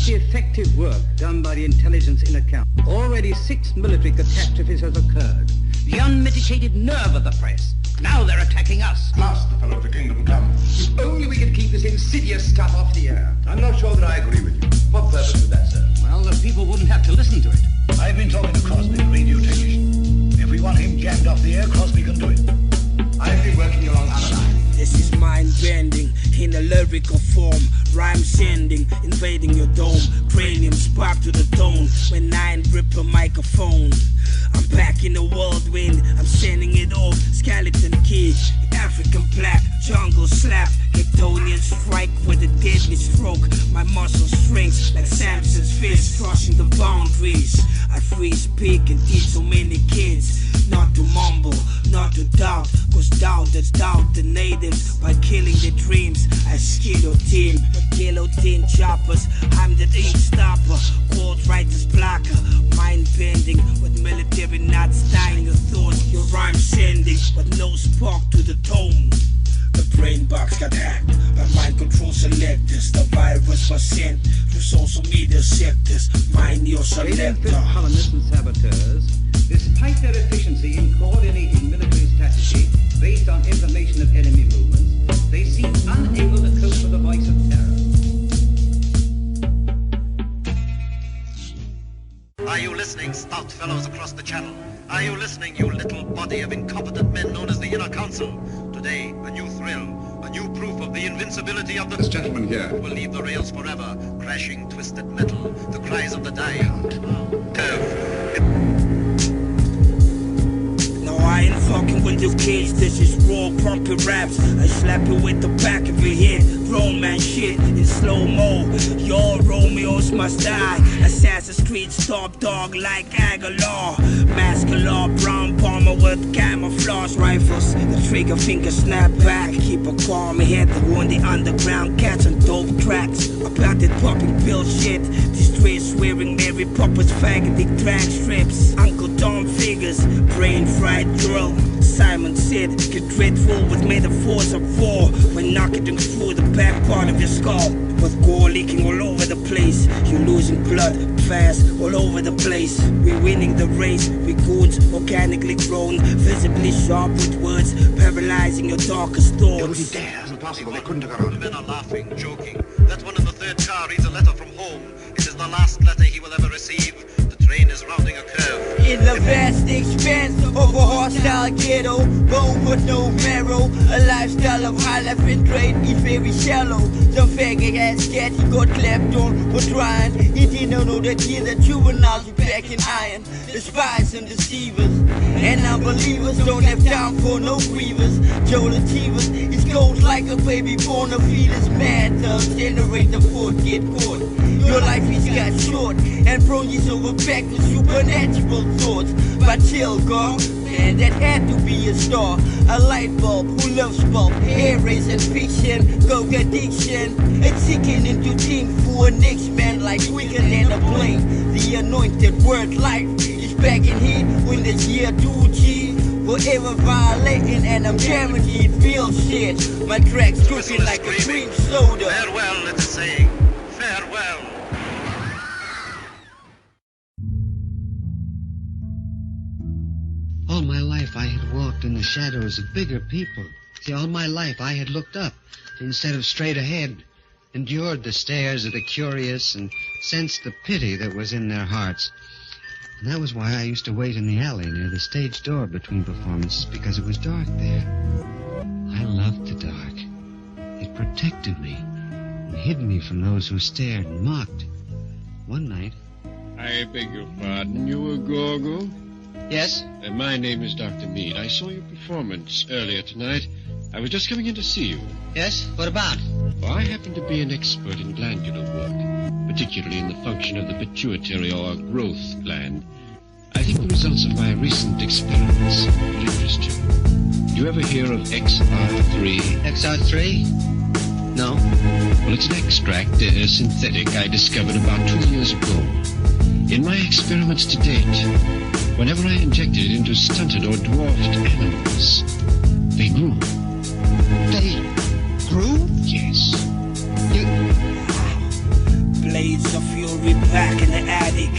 the effective work done by the intelligence in account. Already 6 military catastrophes has occurred. The unmitigated nerve of the press. Now they're attacking us. At last the fellow of the kingdom come. If only we could keep this insidious stuff off the air. I'm not sure that I agree with you. What purpose would that serve? Well, the people wouldn't have to listen to it. I've been talking to Crosby, the radio technician. If we want him jammed off the air, Crosby can do it. I've been working along other lines. This is mind-bending, in a lyrical form. Rhyme sending, invading your dome. Cranium spark to the tone. When Nine rip a microphone. I'm back in the whirlwind, I'm sending it off. Skeleton kid, African black, jungle slap. Kryptonian strike with a deadly stroke. My muscle shrinks like Samson's fist, crossing the boundaries. I free speak and teach so many kids not to mumble, not to doubt, cause doubt that's doubt the natives by killing their dreams. I skill your team, guillotine choppers. I'm the ink stopper, cold writer's blocker. Mind bending with military knots tying your thoughts. Your rhyme sending with no spark to the tone. The brain box got hacked by mind control selectors. The virus was sent through social media sectors. Mind your selector. Colonists and saboteurs, despite their efficiency in coordinating military strategy based on information of enemy movements, they seem unable to cope with the voice of terror. Are you listening, stout fellows across the channel? Are you listening, you little body of incompetent men known as the Inner Council? Today, a new thrill, a new proof of the invincibility of the... This gentleman here will leave the rails forever, crashing twisted metal, the cries of the dying. No, I ain't fucking with you kids, this is raw pumpy raps. I slap you with the back of your head, grown man shit in slow-mo. Your Romeos must die. Assassin's Creed top dog like Aguilar. Masculine brown bomber with camouflage rifles. The trigger finger snap back. Keep a calm head on the underground, catching dope tracks. About that popping pill shit. Distress wearing Mary Poppins faggoty drag strips. Uncle Tom figures, brain fried drill. Simon said, get dreadful with metaphors of war. When knocking through the back part of your skull. With gore leaking all over the place. You're losing blood fast all over the place. We're winning the race. We goons organically grown, visibly sharp with words, paralyzing your darkest thoughts. Nobody dares. Impossible. They couldn't have got The men are laughing, joking. That one in the third car reads a letter from home. It is the last letter he will ever receive. The train is rounding a curve. In the vast expanse of a hostile ghetto, bone with no marrow, a lifestyle of high life and trade is very shallow. Some faggot ass cat he got clapped on for trying. He didn't know that here the juveniles were back in iron. The spies and deceivers and unbelievers don't have time for no grievers. Joel Achievers is cold like a baby born a fetus. Mad thugs generate the foot, get caught. Your life is got short and prone you over back with supernatural thoughts. But chill, girl, man, that had to be a star. A light bulb who loves bulb, hair race and fiction, coke addiction. It's sinking into team for a next man like quicker than a plane. The anointed word life is back in heat when this year 2G. Forever violating and I'm guaranteed real shit. My tracks cooking like a cream soda. Farewell, it's saying. Farewell. All my life I had walked in the shadows of bigger people. See, all my life I had looked up instead of straight ahead, endured the stares of the curious and sensed the pity that was in their hearts. And that was why I used to wait in the alley near the stage door between performances, because it was dark there. I loved the dark. It protected me and hid me from those who stared and mocked. One night... I beg your pardon, you a Gorgo? Yes? My name is Dr. Mead. I saw your performance earlier tonight. I was just coming in to see you. Yes? What about? Well, I happen to be an expert in glandular work, particularly in the function of the pituitary or growth gland. I think the results of my recent experiments will interest you. Do you ever hear of XR3? XR3? No. Well, it's an extract, synthetic, I discovered about 2 years ago. In my experiments to date, whenever I injected it into stunted or dwarfed animals, they grew. They grew? Yes. Blades of fury back in the attic,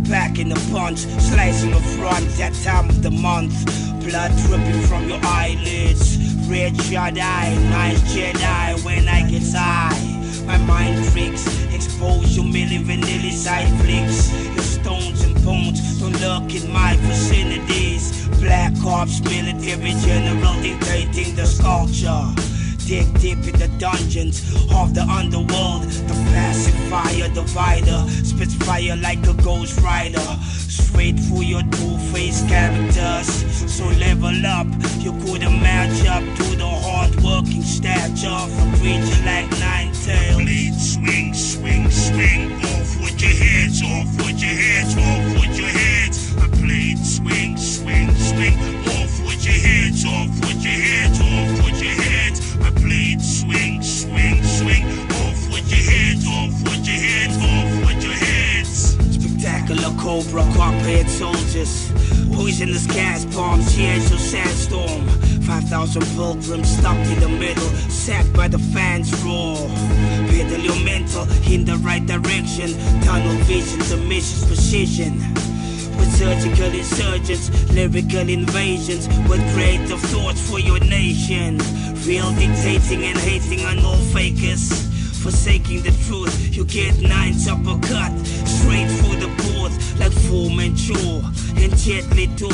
back in the punch, slicing the front that time of the month. Blood dripping from your eyelids, red shot eye, nice Jedi when I get high. My mind tricks, expose your milli vanilli side flicks. Your stones and bones don't lurk in my vicinities. Black Ops military general dictating the sculpture. Dig deep in the dungeons of the underworld. The pacifier divider spits fire like a ghost rider, straight through your two-faced characters. So level up, you couldn't match up to the hard-working stature of a creature like Nine Talez. Blade swing, swing, swing, off with your heads, off with your heads, off with your heads. A blade swing, swing, swing, off with your heads, off with your heads, off with your heads. A blade swing, swing, swing, off with your heads, off with your heads, off with your heads. Spectacular cobra, copperhead soldiers, poisonous gas bombs, tears of sandstorm. 5,000 pilgrims stuck in the middle, sacked by the fans' roar. Pedal your mental in the right direction, tunnel vision to mission's precision. With surgical insurgents, lyrical invasions, with creative thoughts for your nation. Real dictating and hating on all fakers. Forsaking the truth, you get nines uppercut straight through the board like Fu Manchu and gently do.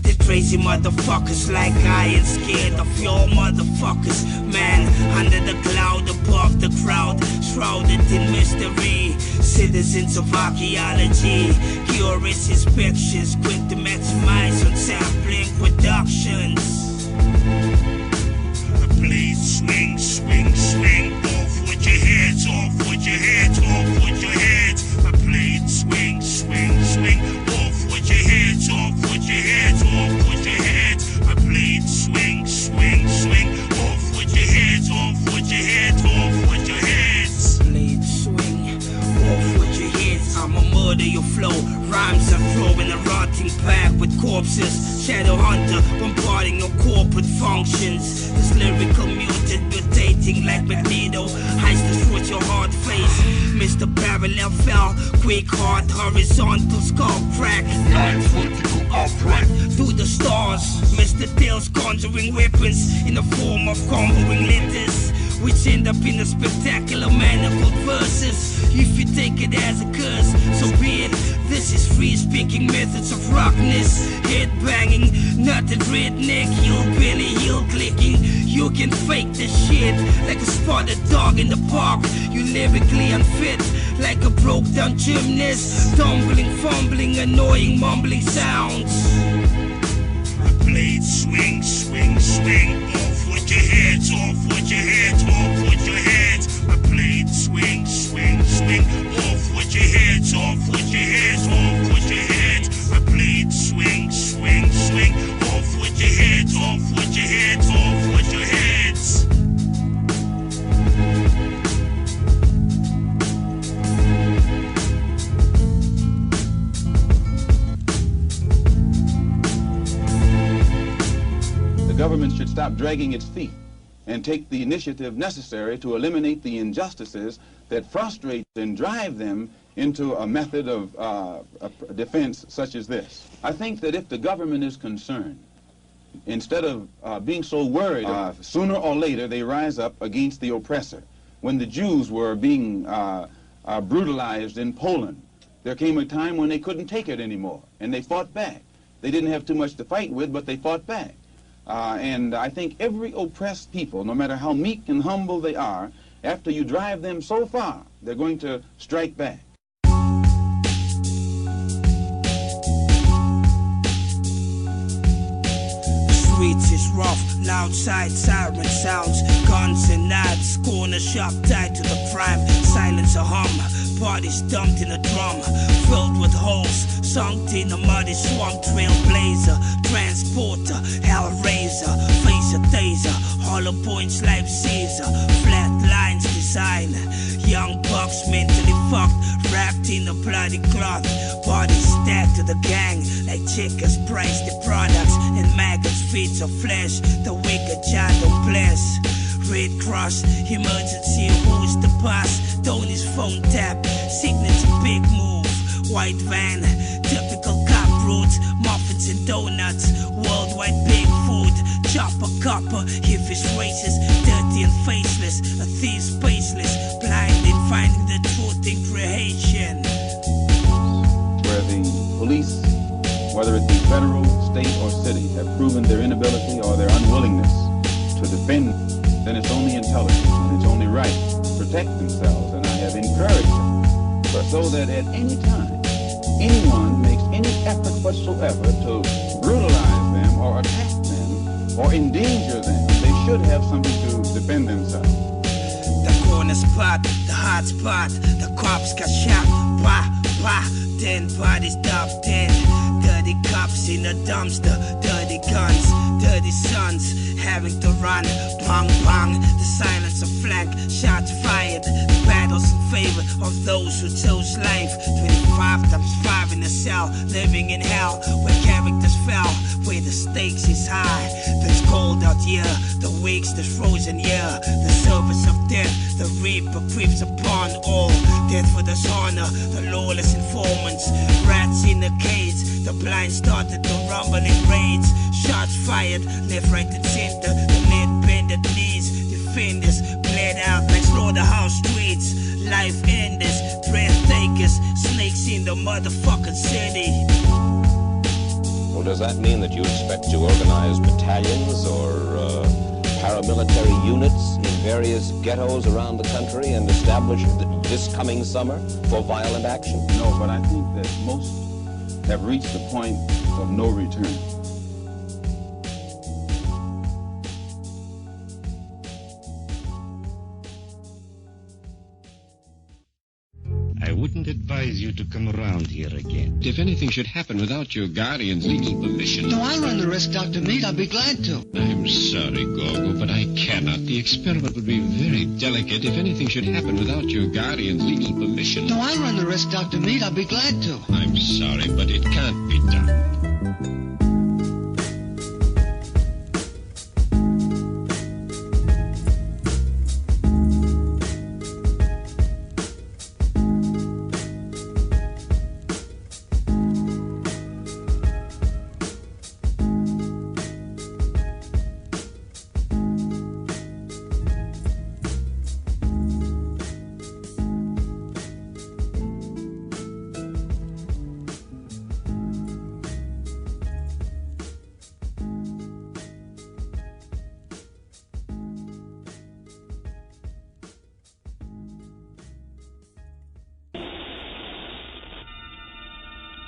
The crazy motherfuckers like I ain't scared of your motherfuckers. Man, under the cloud, above the crowd, shrouded in mystery. Citizens of archaeology, curious inspections, quick to maximize on sampling productions. A blade swing, swing, swing, off with your heads, off with your heads, off with your heads. A blade swing, swing, swing, off with your heads, off with your heads, off with your heads. A blade swing, swing, swing, off with your heads, off with your heads, off with your heads. Blade swing, off with your heads. I'ma murder your flow. Rhymes I throw in a rotting pack with corpses. Shadow hunter bombarding your corporate functions. This lyrical mutant mutating like Magneto. Heist destroys your hard face. Mr. Parallel fell, quick heart, horizontal skull crack. 9 foot to go upright through the stars. Mr. Talez conjuring weapons in the form of cumbering litters, which end up in a spectacular manifold verses. If you take it as a curse, so be it. This is free-speaking methods of rockness. Head banging, nothing redneck, hillbilly, heel clicking. You can fake this shit like a spotted dog in the park. You lyrically unfit like a broke-down gymnast. Tumbling, fumbling, annoying, mumbling sounds. A blade swing, swing, swing, off with your heads, off with your heads, off with your heads. A blade swing, swing, swing, off with your heads, off with your heads, off with your heads. A blade swing, swing, swing, off with your heads, off with your heads, off with your heads. The government should stop dragging its feet and take the initiative necessary to eliminate the injustices that frustrate and drive them into a method of defense such as this. I think that if the government is concerned, instead of being so worried, sooner or later they rise up against the oppressor. When the Jews were being brutalized in Poland, there came a time when they couldn't take it anymore, and they fought back. They didn't have too much to fight with, but they fought back. And I think every oppressed people, no matter how meek and humble they are, after you drive them so far, they're going to strike back. Streets is rough, loud side siren sounds, guns and knives, corner shop tied to the crime, silence a hum, bodies dumped in a drum, filled with holes, sunk in a muddy swamp, trailblazer, transporter, hellraiser, face a taser, hollow points, life Caesar, flat lines design, young bucks mentally fucked, wrapped in a bloody cloth, bodies stacked to the gang, like chickens price the products, and maggots feeds of flesh, the wicked child of bless. Red Cross, emergency, who's the boss? Tony's phone tap, signature big move. White van, typical cop routes, muffins and donuts. Worldwide big food, chopper copper. If it's racist, dirty and faceless, a thief spaceless, blind in finding the truth in creation. Where the police, whether it be federal, state, or city, have proven their inability or their unwillingness to defend, then it's only intelligent and it's only right to protect themselves. And I have encouraged them so that at any time, anyone makes any effort whatsoever to brutalize them or attack them or endanger them, they should have something to defend themselves. The corner spot, the hot spot, the cops got shot, bah, bah, 10 bodies dropped dead. Dirty cops in a dumpster, dirty guns, dirty sons having to run, bang, bang, the silence of flank, shots fired, the battles in favor of those who chose life. 25 times 5 in a cell, living in hell, where characters fell, where the stakes is high. It's cold out here, the weeks, the frozen year, the service of death, the reaper creeps upon all. Death for dishonor, the lawless informants, rats in the cage, the blind started to rumble in rage. Shots fired, left, right, and center. The lead bended knees, defenders bled out like slaughterhouse streets. Life enders, breath takers, snakes in the motherfucking city. Well, does that mean that you expect to organize battalions or paramilitary units in various ghettos around the country and establish this coming summer for violent action? No, but I think that most have reached the point of no return. I wouldn't advise you to come around here again. If anything should happen without your guardian's legal permission... No, I'll run the risk, Dr. Mead. I'll be glad to. I'm sorry, Gorgo, but I cannot. The experiment would be very delicate if anything should happen without your guardian's legal permission. No, I'll run the risk, Dr. Mead. I'll be glad to. I'm sorry, but it can't be done.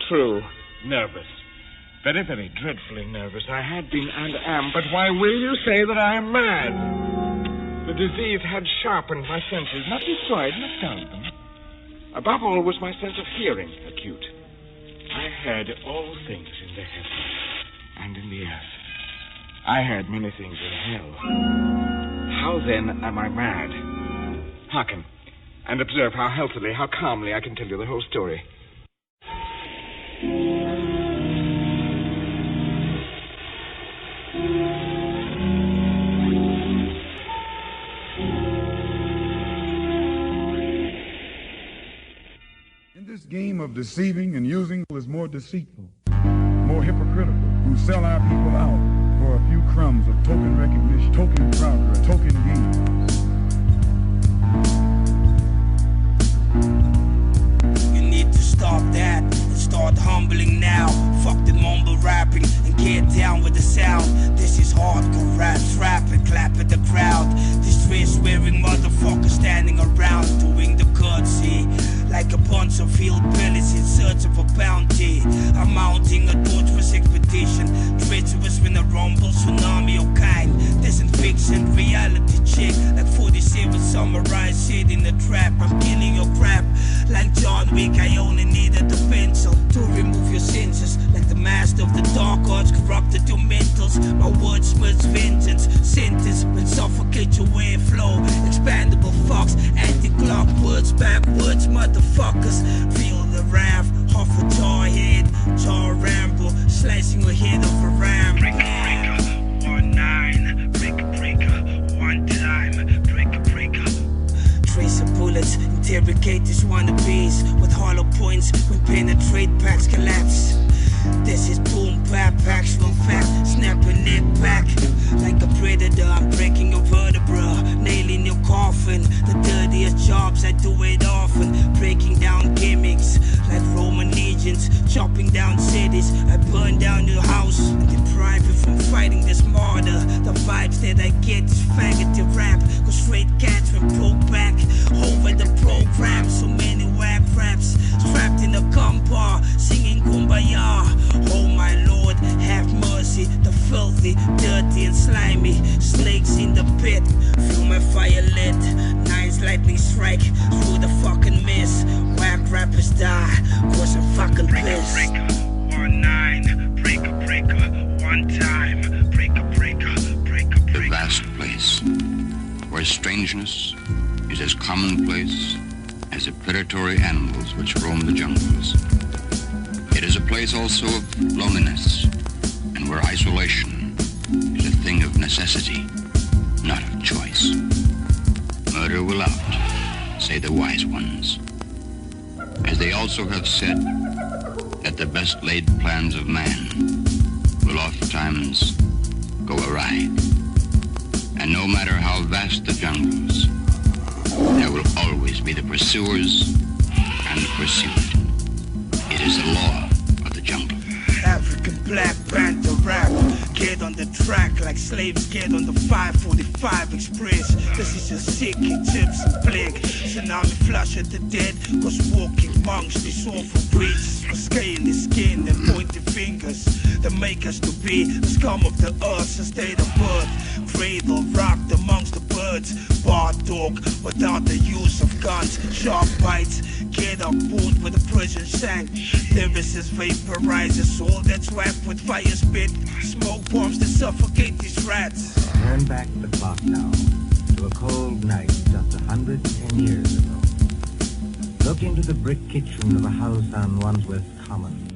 True. Nervous. Very, very dreadfully nervous. I had been and am, but why will you say that I am mad? The disease had sharpened my senses, not destroyed, not dulled them. Above all was my sense of hearing acute. I heard all things in the heavens and in the earth. I heard many things in hell. How then am I mad? Hearken, and observe how healthily, how calmly I can tell you the whole story. In this game of deceiving and using is more deceitful, more hypocritical, who sell our people out for a few crumbs of token recognition, token progress, token gains. You need to stop that and start humbling now. Fuck the mumble rapping and get down with the sound. This is hardcore rap, rapping, clap at the crowd. This dress-wearing motherfucker standing around doing the curtsy like a bunch of hillbillies in search of a bounty. I'm mounting a torturous expedition, treacherous when a rumble, tsunami or kind. This ain't fiction, reality check, like 47 samurai shit in the trap. I'm killing your crap, like John Wick. I only needed a pencil to remove your senses, like the master of the dark arts corrupted your mentals. My words smirch vengeance, sentence will suffocate your way flow. Expandable fucks, anti-clock words, backwards, motherfuckers. Feel the wrath, half a jarhead, jar ramble, slicing your head off a ram. Breaker, breaker, 1-9, breaker, breaker, 1 time. with hollow points when penetrate packs collapse. This is boom bap, actual fact, snapping it back like a predator. I'm breaking your vertebra, nailing your coffin. The dirtiest jobs, I do it often. Breaking down gimmicks like Roman legions, chopping down cities. I burn down your house and deprive you from fighting this martyr. The vibes that I get is faggoty rap, cause straight cats when pulled back over the program. So many whack raps strapped in a car, singing kumbaya. Oh my Lord, have mercy. The filthy, dirty and slimy snakes in the pit. Feel my fire lit, Nine's lightning strike through the fucking mist. Whack rappers die, cause I'm fucking pissed. Breaker, 1-9, breaker, one time, breaker. The vast place where strangeness is as commonplace as the predatory animals which roam the jungles. It is a place also of loneliness, and where isolation is a thing of necessity, not of choice. Murder will out, say the wise ones, as they also have said that the best laid plans of man will oftentimes go awry. And no matter how vast the jungles, there will always be the pursuers and pursued. It is the law of the jungle. African Black Panther rap, get on the track like slaves get on the 545 Express. This is a sick tips and blink. Tsunami flush at the dead, cause walking monks, these awful breeds. Scaly skin and pointy fingers that make us to be the scum of the earth, a state of birth. Cradle rocked amongst the birds, bar talk without the use of guns. Sharp bites, get up pulled with a prison shank. Lyricists vaporize a soul that's wrapped with fire spit. Smoke bombs that suffocate these rats. Turn back the clock now to a cold night just 110 years ago. Look into the brick kitchen of a house on Wandsworth Common.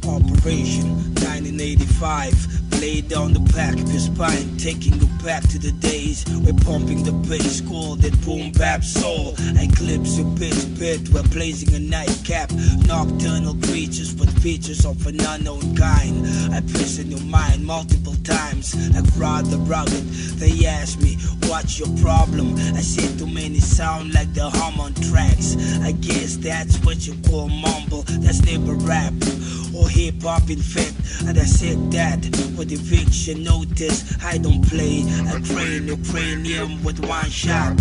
Operation 1985. Lay down the back of your spine, taking you back to the days we're pumping the bass, called it boom bap soul. I eclipse your pitch pit, we're blazing a nightcap. Nocturnal creatures with features of an unknown kind. I piss in your mind multiple times, like rather rugged. They ask me, what's your problem? I said too many sound like the hum on tracks. I guess that's what you call mumble, that's never rap or hip-hop in fact. And I said that with eviction notice, I don't play. I crane your cranium with one shot.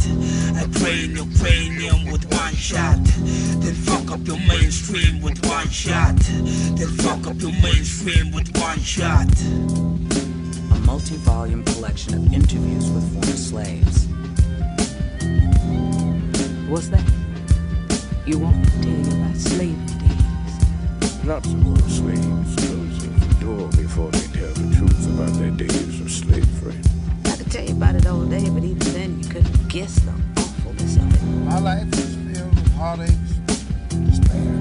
I crane your cranium with one shot. Then fuck up your mainstream with one shot. Then fuck up your mainstream with one shot. A multi-volume collection of interviews with former slaves. What's that? You want to tell you about slavery days? Lots of old slaves close the door before they tell the truth about their days of slavery. I could tell you about it all day, but even then you couldn't guess the awfulness of it. My life is filled with heartaches and despair.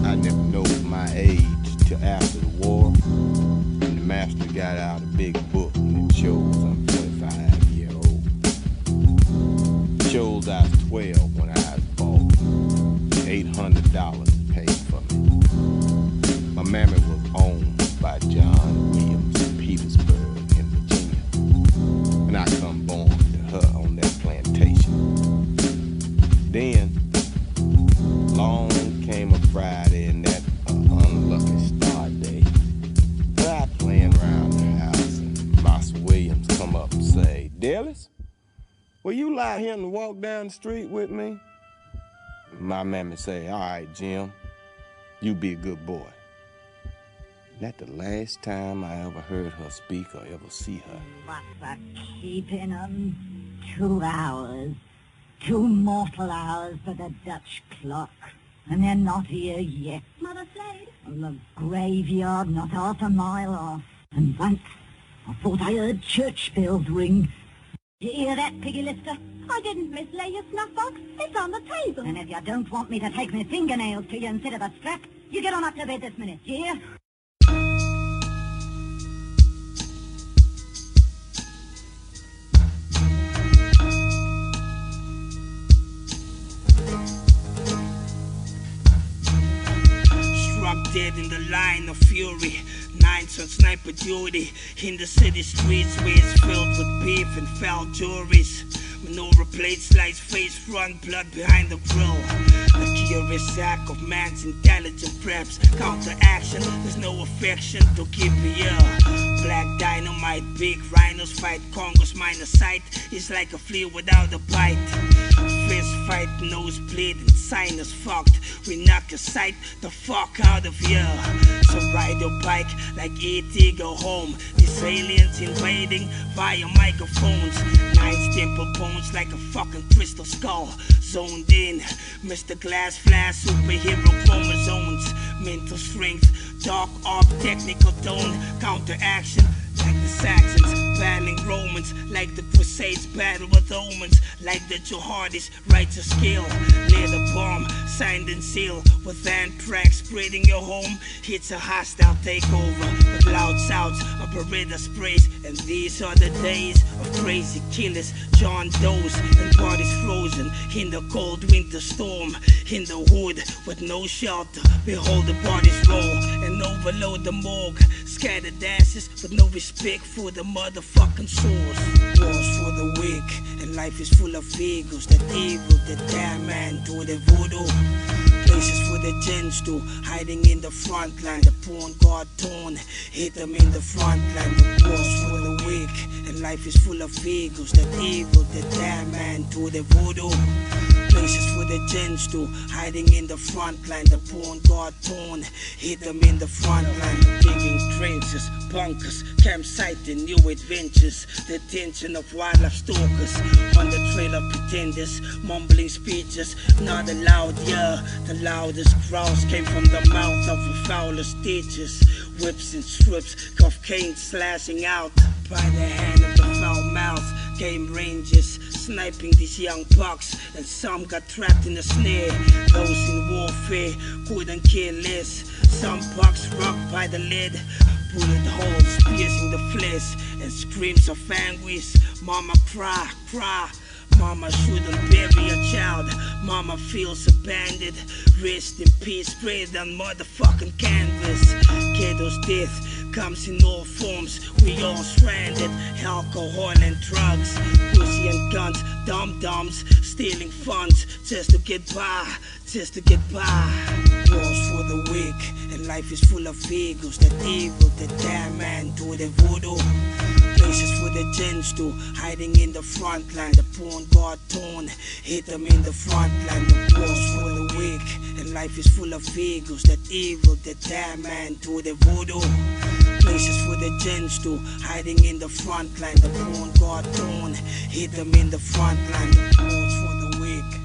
I never know my age till after the war, when the master got out a big book and it shows I'm 25 years old. It shows I was 12 when I was bought. $800 paid for me. My mammy was owned by John Williams in Petersburg in Virginia, and I come born to her on that plantation. Then, long came a Friday and that unlucky start day. I playing around the house and Master Williams come up and say, "Dallas, will you lie here and walk down the street with me?" My mammy say, "All right, Jim, you be a good boy." That's the last time I ever heard her speak or ever see her. What for keeping 'em? 2 hours. 2 mortal hours for the Dutch clock. And they're not here yet. Mother Slade? The graveyard not half a mile off. And once I thought I heard church bells ring. You hear that, Piggy Lister? I didn't mislay your snuff box. It's on the table. And if you don't want me to take my fingernails to you instead of a strap, you get on up to bed this minute, do you hear? line of fury. Nines on sniper duty in the city streets where it's filled with beef and foul juries. Menorah plate slice face front, blood behind the grill. The curious sack of man's intelligent preps. Counteraction, there's no affection to keep you here. Black dynamite, big rhinos fight Congo's minor sight. It's like a flea without a bite. Fist fight, nose bleeding, sinus fucked. We knock your sight the fuck out of here. So ride your bike like E.T. go home. These aliens invading via microphones. Nine temple bones like a fucking crystal skull. Zoned in, Mr. Glass Flash, superhero chromosomes. Mental strength, dark art, technical tone. Counteraction like the Saxons battling Romans, like the Crusades battle with omens, like the jihadis righteous skill. Leather bomb signed and sealed with anthrax spreading your home. It's a hostile takeover with loud sounds of Beretta sprays. And these are the days of crazy killers, John Doe's and bodies frozen in the cold winter storm. In the hood with no shelter, behold the bodies roll and overload the morgue. Scattered ashes with no respect for the motherfucking source. Wars for the weak, and life is full of egos. That evil, that damn man do the voodoo. Places for the gens to hiding in the front line. The porn guard torn, hit them in the front line. The wars for the weak, and life is full of egos. That evil, that damn man do the voodoo. Places for the gens to hiding in the front line. The porn guard torn, hit them in the front line. Digging trenches, bunkers, campsiting new adventures. The tension of wildlife stalkers on the trail of pretenders, mumbling speeches not allowed. Yeah, the loudest growls came from the mouth of the foulest stitches. Whips and strips, cuff canes slashing out by the hand of the foul mouth. Game rangers sniping these young bucks, and some got trapped in a snare. Those in warfare couldn't care less. Some bucks rocked by the lead, bullet holes piercing the flesh, and screams of anguish. Mama cry, cry. Mama shouldn't bury a child. Mama feels abandoned. Rest in peace, sprayed on motherfucking canvas. Ghetto's death comes in all forms. We all stranded. Alcohol and drugs, pussy and guns, dum-dums, stealing funds just to get by, just to get by. Wars for the weak, and life is full of egos. That evil, that damn man do the voodoo. Places for the gens to hiding in the front line. The porn guard torn, hit them in the front line. The wars for the weak, and life is full of egos. That evil, that damn man do the voodoo. Places for the gens to hiding in the front line. The porn guard torn, hit them in the front line. The wars for the weak.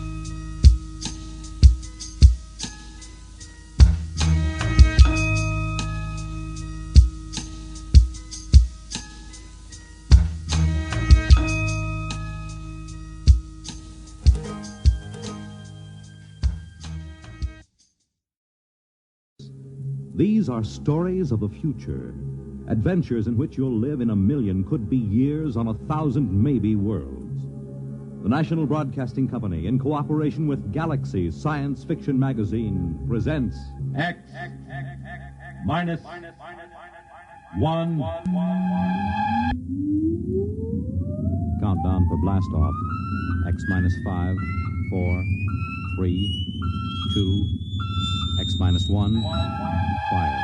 These are stories of the future, adventures in which you'll live in a million, could be years, on 1,000 maybe worlds. The National Broadcasting Company, in cooperation with Galaxy Science Fiction Magazine, presents X minus 1. Countdown for blast off. X minus 5, 4, 3, 2, X minus 1. Fire.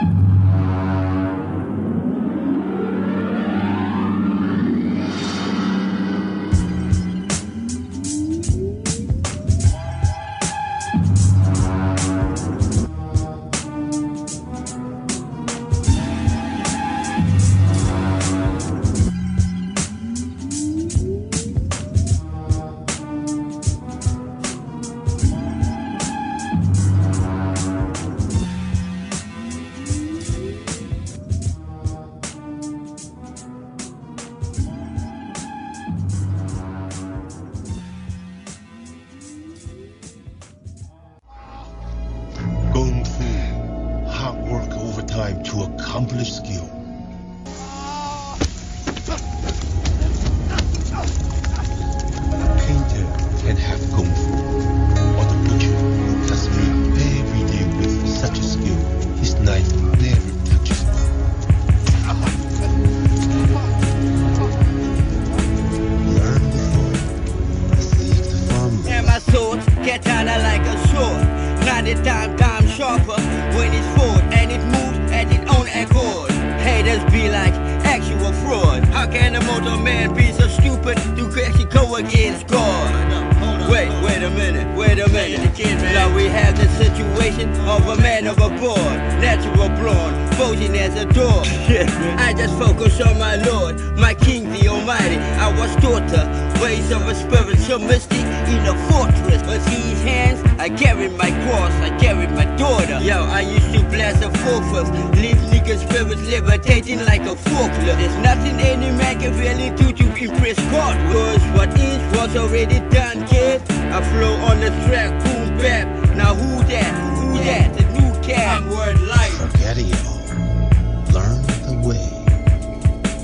To accomplish skill. A painter can have kung fu, or the butcher who cuts meat every day with such a skill. His knife never How can a mortal man be so stupid to actually go against God? Wait a minute. Now we have the situation of a man overboard, natural blonde, posing as a door. I just focus on my Lord, my King the Almighty. I was taught the ways of a spiritual mystic in a fortress. With these hands, I carry my cross, I carry my daughter. Yo, I used to blast a forklift, leave nigga spirits levitating like a forklift. There's nothing any man can really do to impress God. Cause what is was already done, kid. I flow on the track, boom bap. Now who that? The new cat. I'm word light. Forget it all. Learn the way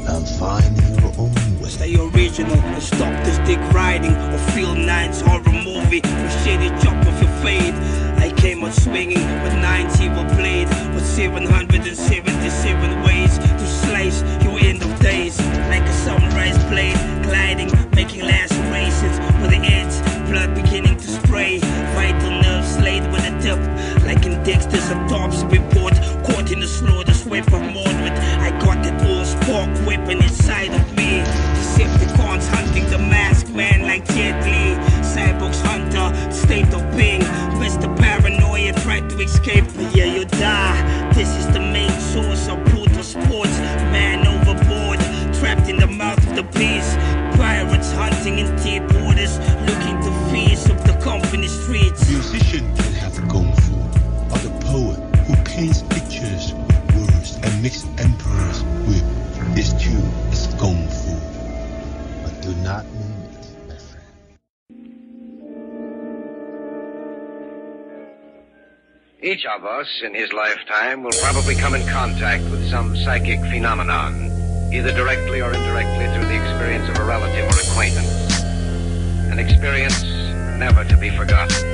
and find your own way. Stay original and stop this dick riding or feel Nine's horror movie with shady chop off your fade. I came out swinging with 9 evil blade with 777 ways to slice your end of days. Like a samurai's blade, gliding, making lacerations with the edge, blood beginning to spray. Vital nerves slayed with a tip, like in Dexter's autopsy report. Caught in the slaughter swipe of Mordred. I got that old spark weapon inside of me. Decepticons hunting the masked man like Jet Li. Cyborgs hunter, state of being. Mr. Paranoia tried to escape, but yeah, you die. This is the main source of brutal sports. Man overboard, trapped in the mouth of the beast. Pirates hunting in deep waters, looking to feast of the company streets. Musician can have kung fu, or the poet who paints pictures with words and makes emperors whip. This too is kung fu, but do not name it, my friend. Each of us in his lifetime will probably come in contact with some psychic phenomenon, either directly or indirectly through the experience of a relative or acquaintance. An experience never to be forgotten.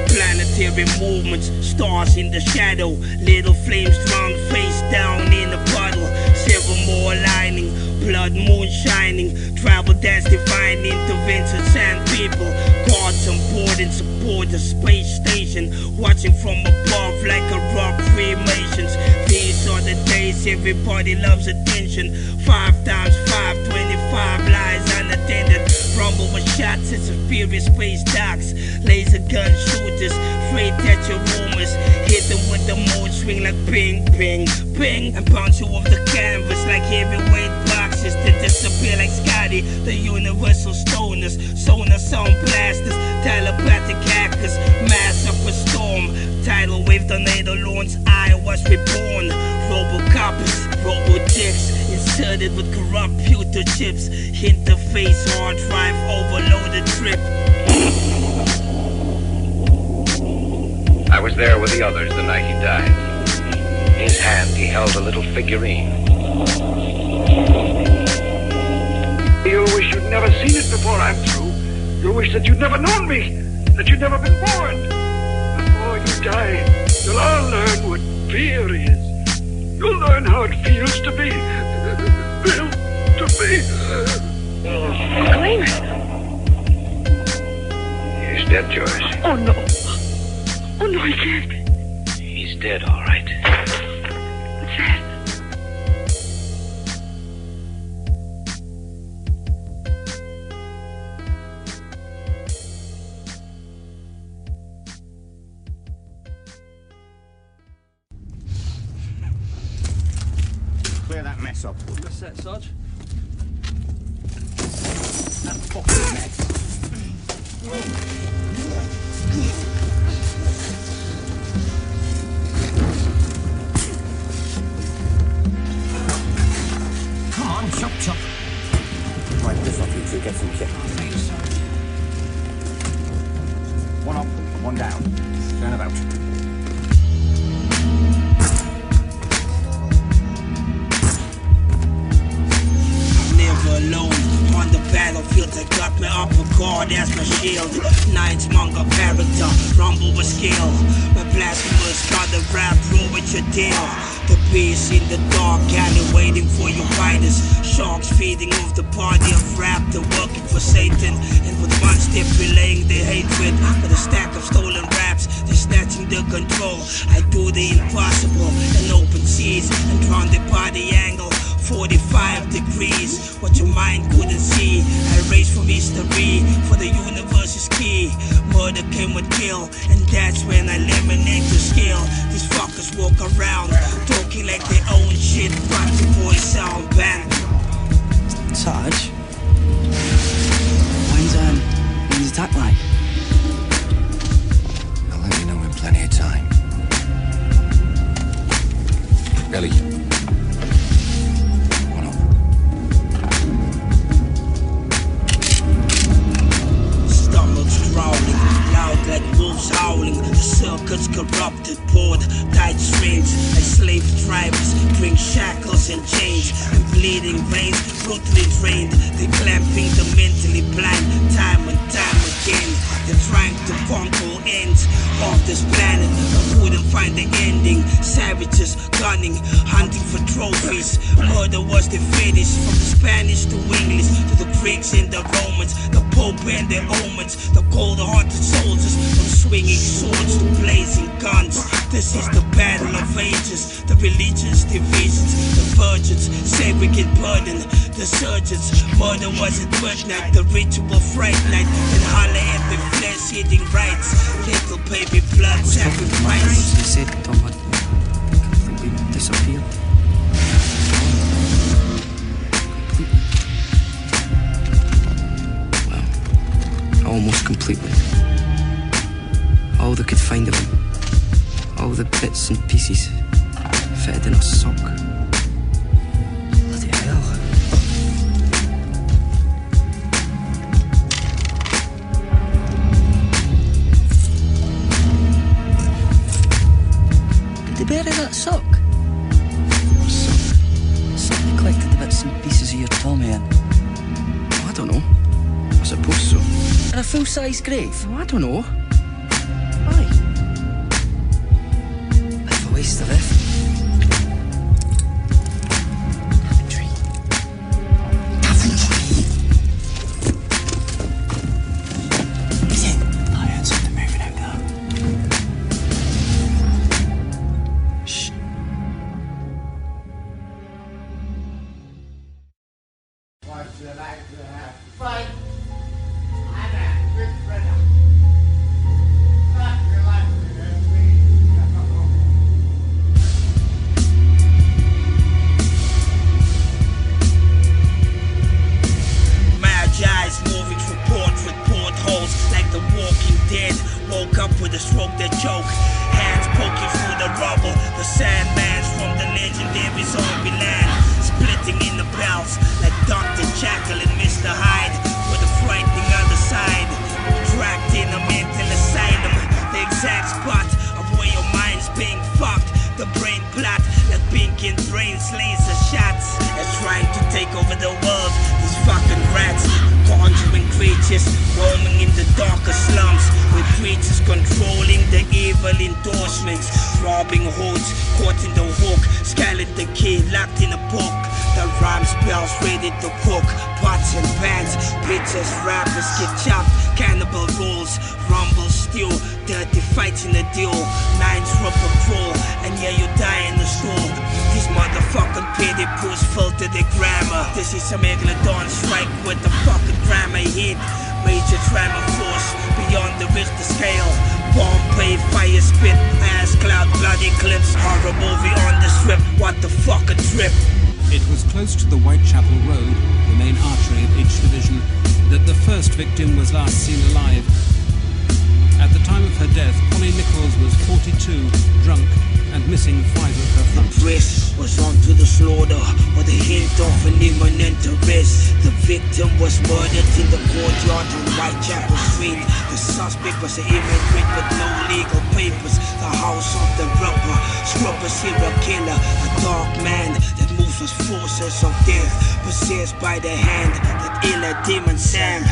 Planetary movements, stars in the shadow, little flames drown face down in a puddle. Several more aligning, blood moon shining, travel dance divine intervention, sand people, guards on board and support the space station, watching from above like a rock Freemasons. These are the days everybody loves attention. 5 times 5, 25 lies unattended. Rumble with shots at superior space docks, laser gun shooters, afraid that your rumors. Hit them with the mood swing like ping, ping, ping, and bounce you off the canvas like heavyweight boxes that disappear like Scotty. The universal stoners, sonar sound blasters, telepathic hackers, mass up a storm. Tidal wave tornado launch, I was reborn. Robocoppers, robo-dicks, inserted with corrupt pewter chips. Interface hard drive overloaded trip. I was there with the others the night he died. In his hand he held a little figurine. You'll wish you'd never seen it before I'm through. You'll wish that you'd never known me, that you'd never been born. Before you die, you'll all learn what fear is. You'll learn how it feels to be. Claimer! He's dead, Joyce. Oh, no. Oh, no, he can't be. He's dead, all right. What's that? Clear that mess up. What's that, Sarge? That fucking mess. Come on, chop, chop. Right, this one, you get some kit. One up, one down. Turn about. Alone on the battlefield, I got my upper guard as my shield. Nine's manga character, rumble with skill. My blasphemous father rap, roll with your tail. The beast in the dark alley waiting for your fighters. Sharks feeding off the party of rap, they're working for Satan. And with one step relaying their hatred. With a stack of stolen raps, they're snatching the control. I do the impossible and open seas and drown the body angle. 45 degrees, what your mind couldn't see. I raced from history, for the universe is key. Murder came with kill, and that's when I eliminate the skill. These fuckers walk around, talking like they own shit, but the boys sound bad. Sarge? When's the attack like? I'll let you know in plenty of time. Ellie. Stomachs growling, loud like wolves howling. The circuit's corrupted, bored, tight strings. Like slave drivers, bring shackles and chains. And bleeding veins, brutally drained. They're clamping the mentally blind, time and time again. They're trying to control ends of this planet, but couldn't find the ending. Savages gunning, hunting for trophies. Murder was the fetish, from the Spanish to English, to the Greeks and the Romans, the Pope and their omens, the cold-hearted soldiers, from swinging swords to blazing guns. This is the battle of ages, the religious divisions, the virgins, segregate burden, the surgeons. Murder was at midnight, the ritual fright night, and holler at the flesh-eating rights. Little baby blood sacrifice. They said Tom had completely disappeared. Well, almost completely. All they could find of him, all the bits and pieces, fitted in a sock. Bloody hell. Did they bury that sock? What sock? Sock they collected the bits and pieces of your Tommy in. Oh, I don't know. I suppose so. In a full-size grave? Oh, I don't know. Aye. Bit of a waste of effort. This is a megalodon strike with the fucking grammar hit. Major tremor force beyond the Richter scale. Bombay, fire spit, ass cloud, blood eclipse. Horror movie on the strip, what the fuck a trip. It was close to the Whitechapel Road, the main artery of each division, that the first victim was last seen alive. At the time of her death, Polly Nichols was 42, drunk, and missing 5 of her front. The press was on to the slaughter, or the hint of an imminent arrest. The victim was murdered in the courtyard on Whitechapel Street. The suspect was an immigrant with no legal papers. The house of the rubber, scrubber serial killer. A dark man that moves with forces of death, possessed by the hand that iller demon Sam.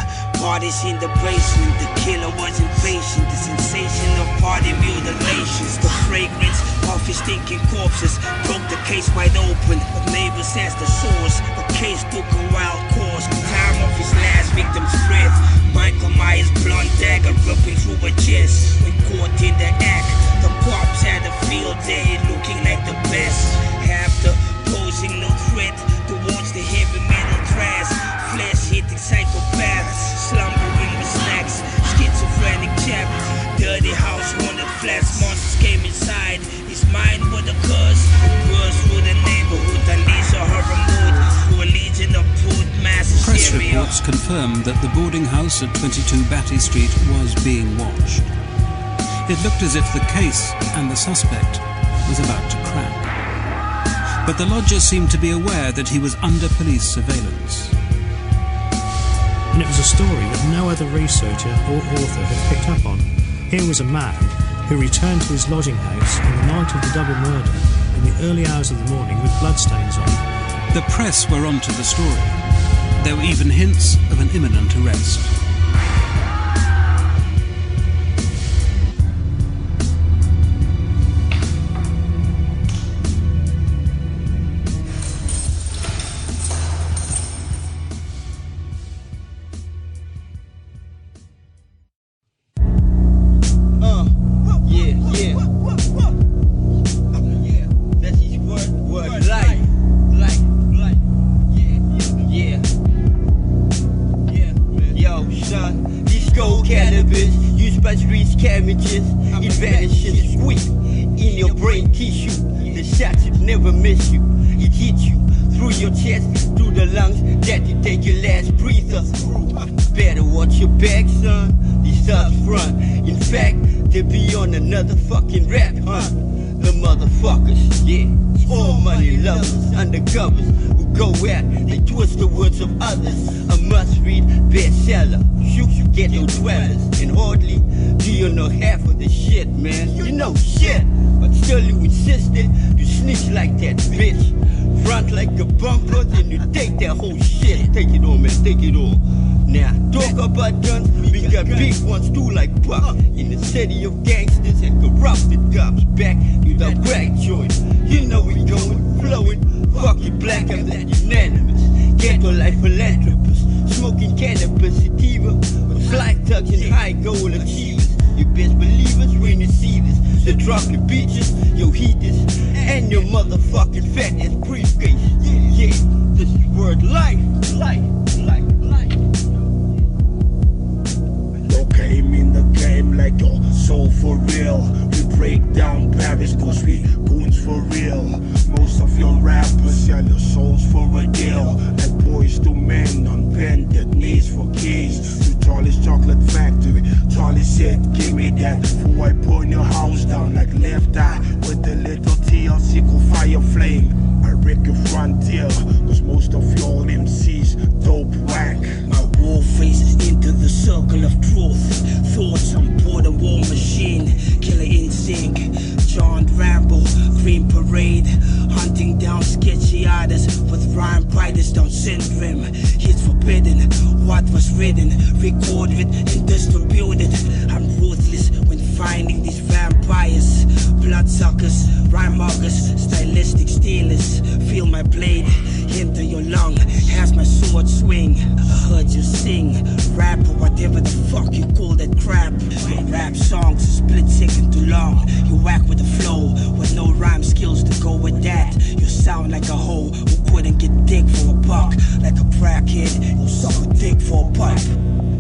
Parties in the basement, the killer was impatient. The sensation of party mutilations, the fragrance of his stinking corpses broke the case wide open. But neighbors as the source, the case took a wild course. The time of his last victim's breath, Michael Myers' blunt dagger ripping through her chest. When caught in the act, the cops had a field day, looking like the best. After posing no threat to reports confirmed that the boarding house at 22 Batty Street was being watched. It looked as if the case and the suspect was about to crack. But the lodger seemed to be aware that he was under police surveillance. And it was a story that no other researcher or author had picked up on. Here was a man who returned to his lodging house on the night of the double murder in the early hours of the morning with bloodstains on. The press were onto the story. There were even hints of an imminent arrest. Another fucking rap hunt. The motherfuckers, yeah, all money lovers, undercovers who go out, they twist the words of others. A must-read bestseller, shoot ghetto dwellers, and hardly do you know half of the shit, man. You know shit, but still you insisted you snitch like that bitch. Front like a bumper, then you take that whole shit. Take it on, man, take it on. Now, talk about guns, we got big ones too like Buck. In the city of gangsters and corrupted cops. Back to the crack joint. You know we going, flowing. Fuck you black, I'm that unanimous. Ghetto life philanthropist. Smoking cannabis sativa. With fly tucks and high goal achievers. You best believe us when you see this. The tropic beaches, your heaters, and your motherfucking fat ass briefcase. Yeah, this is word life. Came in the game like your soul for real. We break down Paris cause we goons for real. Most of your rappers sell your souls for a deal. Like boys to men on bended knees for keys. To Charlie's chocolate factory, Charlie said give me that. Before I burn your house down like left eye. With a little TLC cool fire flame. I wreck your frontier cause most of y'all MCs dope whack. My war faces into the circle of truth. Thoughts on board a war machine. Killer instinct, John Rambo, Green Parade. Hunting down sketchy artists with rhyme writers down syndrome. It's forbidden, what was written, recorded and distributed. I'm ruthless when finding these vampires. Bloodsuckers, rhyme muggers, stylistic stealers. Feel my blade into your lung as my sword swing. I heard you sing, rap or whatever the fuck you call that crap. My rap songs a split second too long. You whack with the flow with no rhyme skills to go with that. You sound like a hoe who couldn't get dick for a buck. Like a crackhead, you suck a dick for a pipe.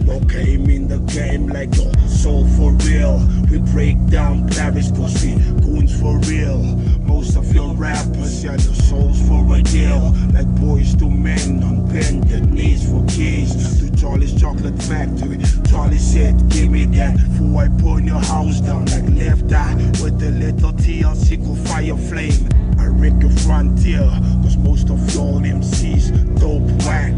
You came in the game like your soul for real. We break down Paris cause we goons for real. Most of your rappers sell your souls for a deal. Like boys to men on bended knees for keys. To Charlie's chocolate factory, Charlie said give me that. Before I burn your house down like left eye. With a little TLC cool fire flame. I wreck your frontier cause most of y'all MCs dope whack.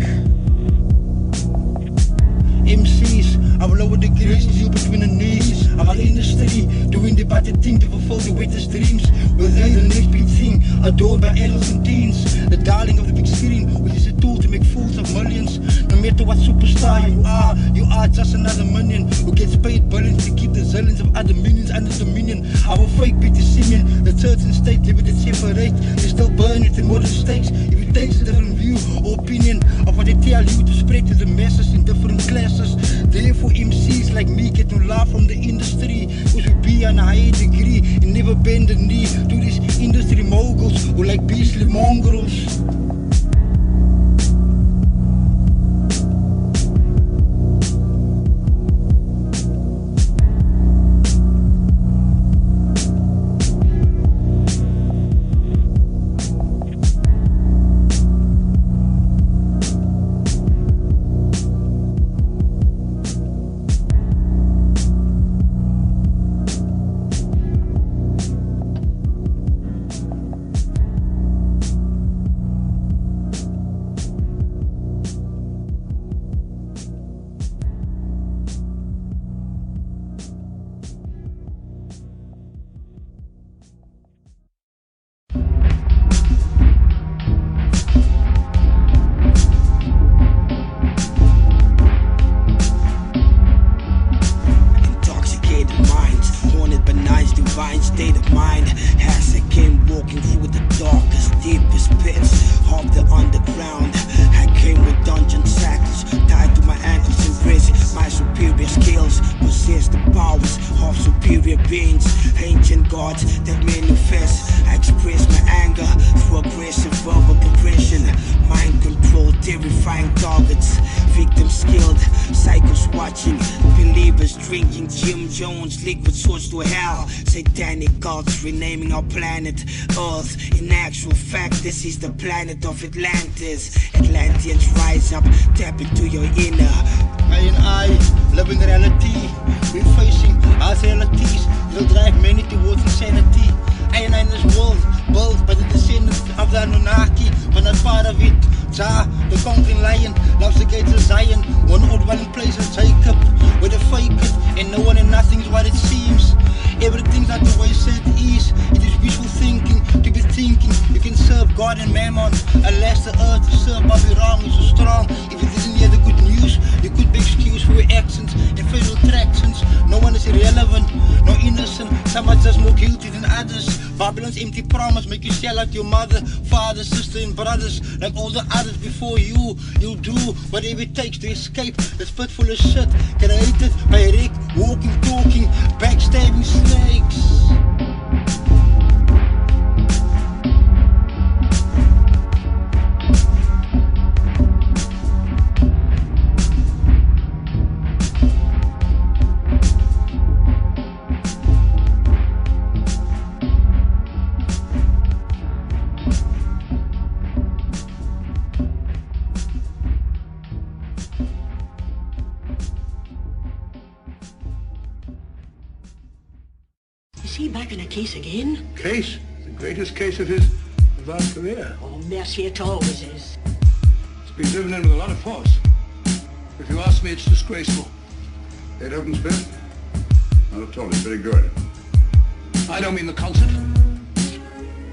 MCs, I've lower degrees, deal between the knees. I'm in the industry, doing the better thing to fulfill the wettest dreams. Within the next big thing, adored by adults and teens. The darling of the big screen, which is a tool to make fools of millions. No matter what superstar you are just another minion who gets paid billions to keep the zillions of other millions under dominion. Our fake Peter Simeon, the church and state limited separate. They still burn it in modern stakes. If it takes a different view or opinion of what they tell you to spread to the masses in different classes. Therefore MCs like me get no love from the industry, cause we be on a higher degree and never bend the knee to these industry moguls who like beastly mongrels. thoughts that manifest. I express my anger through aggressive verbal progression. Mind control, terrifying targets. Victims skilled, psychos watching. Believers drinking Jim Jones, liquid source to hell. Satanic cults renaming our planet Earth. In actual fact, this is the planet of Atlantis. Atlanteans rise up, tap into your inner. I and I, living reality. We're facing harsh realities. They'll drive many towards insanity. I and I in this world, built by the descendants of the Anunnaki. But not part of it. Jah, the conquering lion, loves the gates of Zion. One old dwelling place of Jacob, where they fake it, and no one and nothing's what it seems. Everything's not the way it is. It is wishful thinking, to be thinking you can serve God and Mammon. Unless the earth to serve Bobby wrong is so strong. If it isn't yet the good news, you could be excused for your actions and fatal attractions. No one is irrelevant, no innocent. Some are just more guilty than others. Babylon's empty promise make you sell out your mother, father, sister and brothers. Like all the others before you, you'll do whatever it takes to escape this pit full of shit created by Rick, walking, talking, backstabbing snakes. Is he back in a case again? Case? The greatest case of his vast career. Oh, mercy, it always is. It's been driven in with a lot of force. If you ask me, it's disgraceful. It hasn't been? Not at all. It's very good. I don't mean the concert.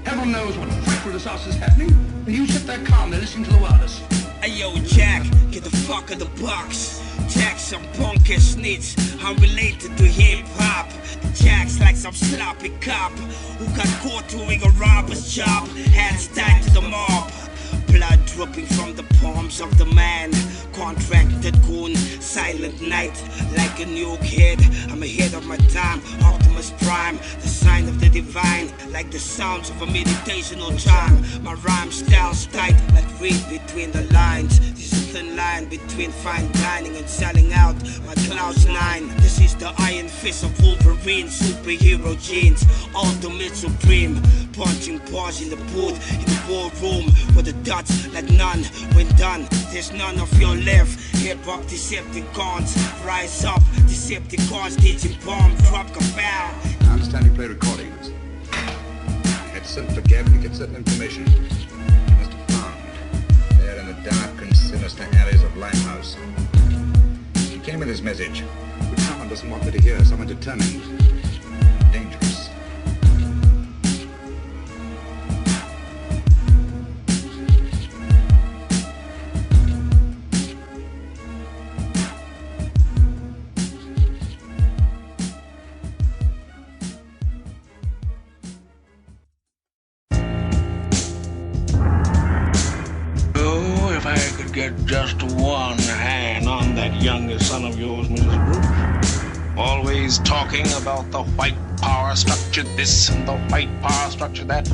Heaven knows what frightful disaster is happening, and you sit there calmly listening to the wireless. Hey yo, Jack, get the fuck out the box. Jack some punk ass snitch. I'm related to hip-hop. Jack's like some sloppy cop who got caught doing a robber's job. Hands tied to the mob. Blood dripping from the palms of the man. Contracted goon, silent night, like a nuke head. I'm ahead of my time, Optimus Prime, the sign of the divine, like the sounds of a meditational chime. My rhyme style's tight, like read between the lines. This is a thin line between fine dining and selling out. My cloud's 9. This is the iron fist of Wolverine, superhero genes, ultimate supreme. Punching paws in the booth, in the war room, with the dots like none. When done, there's none of your left. Hip-hop Decepticons, rise up. Decepticons, digibomb, drop kapow. I understand you play recordings. You had certain forget, you get certain information. You must have found there in the dark and sinister alleys of Limehouse. He came with his message, which someone doesn't want me to hear, someone determined, dangerous. Get just one hand on that youngest son of yours, Mrs. Brooks. Always talking about the white power structure this and the white power structure that.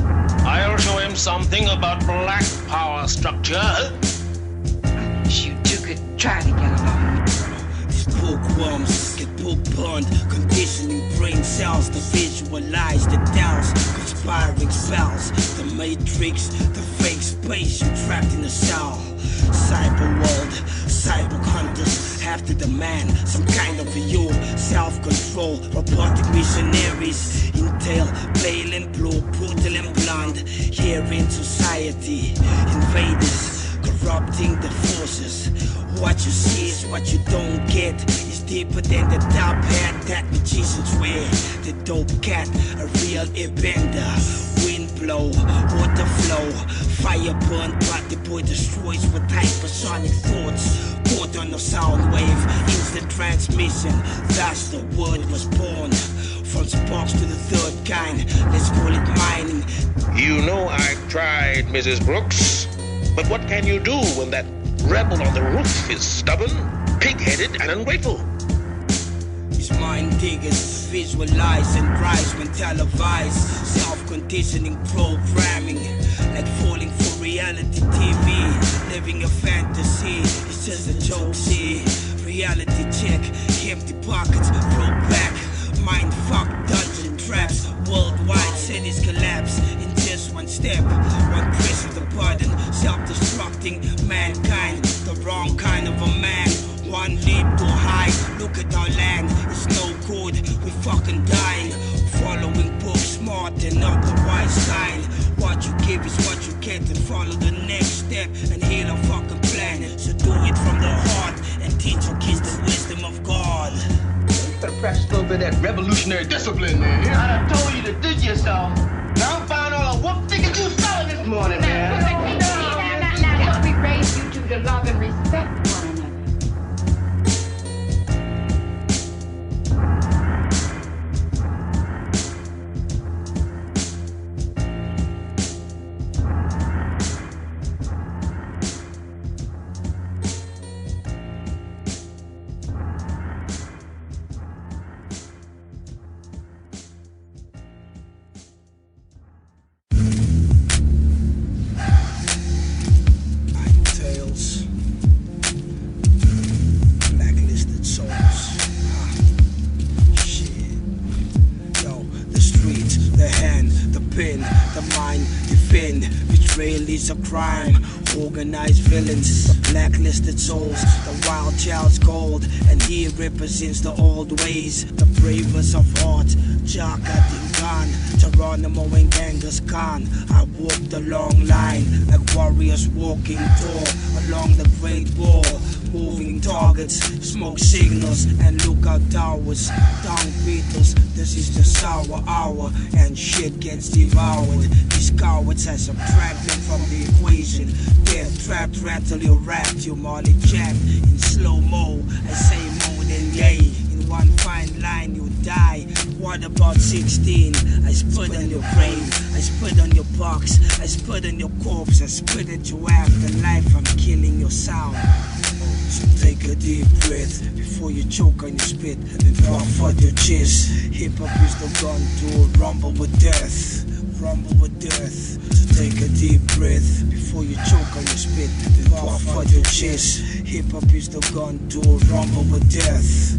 I'll show him something about black power structure. You two could try to get along. These bookworms get book-burned, conditioning brain cells to visualize the doubts, conspiring spells, the matrix, the fake space you trapped in a cell. Cyber world, cyber hunters have to demand some kind of you. Self-control, robotic missionaries entail pale and blue, brutal and blonde. Here in society, invaders corrupting the forces. What you see is what you don't get. It's deeper than the top hat that magicians wear. The dope cat, a real airbender. Wind blow, water flow, fire burn, but the boy destroys with hypersonic thoughts. Caught on a sound wave, instant transmission. Thus the word was born. From sparks to the third kind, let's call it mining. You know I tried, Mrs. Brooks. But what can you do when that rebel on the roof is stubborn, pig-headed, and ungrateful? You These mind diggers visualize and rise when televised. Self-conditioning programming, like falling for reality TV. Living a fantasy, it's just a joke, see. Reality check, empty pockets, broke back. Mind fuck, dungeon traps. Worldwide cities collapse in just one step. One press of the pardon, self-destructing mankind. The wrong kind of a man. One leap too high, look at our land, it's no good, we fucking dying. Following books, smart and not the wise kind. What you give is what you get, and follow the next step and heal a fucking plan. So do it from the heart and teach your kids the wisdom of God. You better practice a little bit of that revolutionary discipline, man. I done told you to do yourself. Now I'm finding all the whoop tickets you selling this morning, man. Now, we raise you to love and respect one another. Is a crime, organized villains, the blacklisted souls, the wild child's gold, and he represents the old ways, the bravest of heart, Jaka Dinkan, Geronimo and Genghis Khan. I walk the long line, like warriors walking tall, along the Great Wall, moving targets, smoke signals, and lookout towers, down beaters. This is the sour hour, and shit gets devoured. These cowards I subtract them from the equation. Death trapped, rattle or wrapped, you Molly Jack in slow-mo. I say more than yay. In one fine line you die. What about 16? I spit on your grave, I spit on your box, I spit on your corpse, I spit at your afterlife. I'm killing your sound. So take a deep breath before you choke on your spit and puff out your chest. Hip-hop is the gun to rumble with death. Rumble with death. So take a deep breath before you choke on your spit and puff out your chest. Hip-hop is the gun to rumble with death.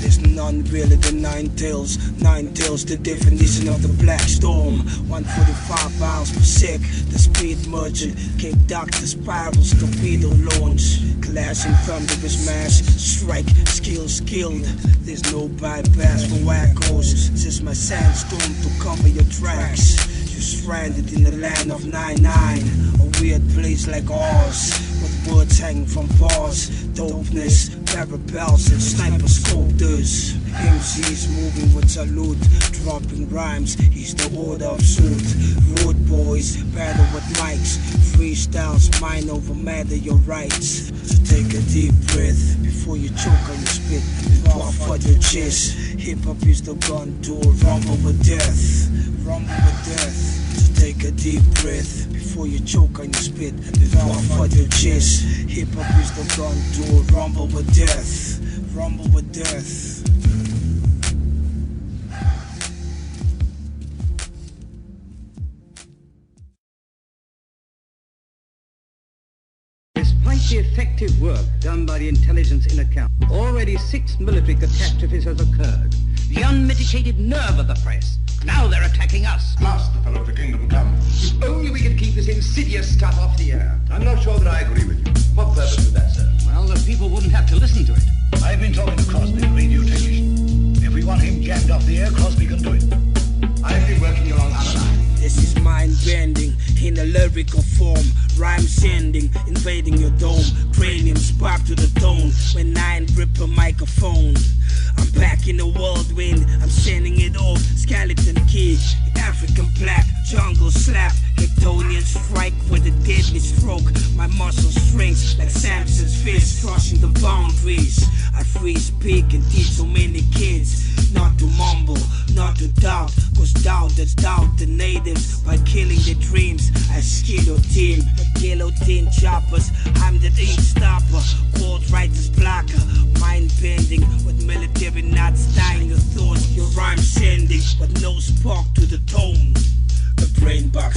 There's none really the Nine Talez. Nine Talez, the definition of the black storm. 145 miles per sec. The speed merchant, Cape Doctor spirals, torpedo launch. Clashing thunderous mass, strike, skilled. There's no bypass for wackos. Since my sandstorm to cover your tracks. You're stranded in the land of 99. A weird place like ours. With words hanging from bars, dopeness, parapels and sniper sculptors. MCs moving with salute, dropping rhymes, he's the order of suit. Road boys, battle with mics, freestyles, mind over matter, your rights. So take a deep breath before you choke on your spit and puff out your chest. Hip-hop is the gun to rumble with death, rumble with death. Take a deep breath before you choke on your spit and puff out your chest. Hip-hop is the gun to rumble with death, rumble with death. Despite the effective work done by the intelligence in account, already 6 military catastrophes has occurred. The unmitigated nerve of the press. Now they're attacking us. Blast the fellow of the kingdom come. If only we could keep this insidious stuff off the air. I'm not sure that I agree with you. What purpose would that serve? Well, the people wouldn't have to listen to it. I've been talking to Crosby, the radio technician. If we want him jammed off the air, Crosby can do it. I've been working along other lines. This is mind-bending in a lyrical form. Rhymes ending, invading your dome. Cranium spark to the tone when 9 rip a microphone. I'm back in the whirlwind, I'm sending it off. Skeleton key, African black, jungle slap. Kryptonian strike with a deadly stroke. My muscles shrinks like Samson's fist, crushing the boundaries. I free speak and teach so many kids not to mumble, not to doubt, cause doubt that's doubt the natives by killing their dreams. I skill your team, guillotine choppers. I'm the ink stopper, cold writer's blocker, mind bending with military but no spark to the tone.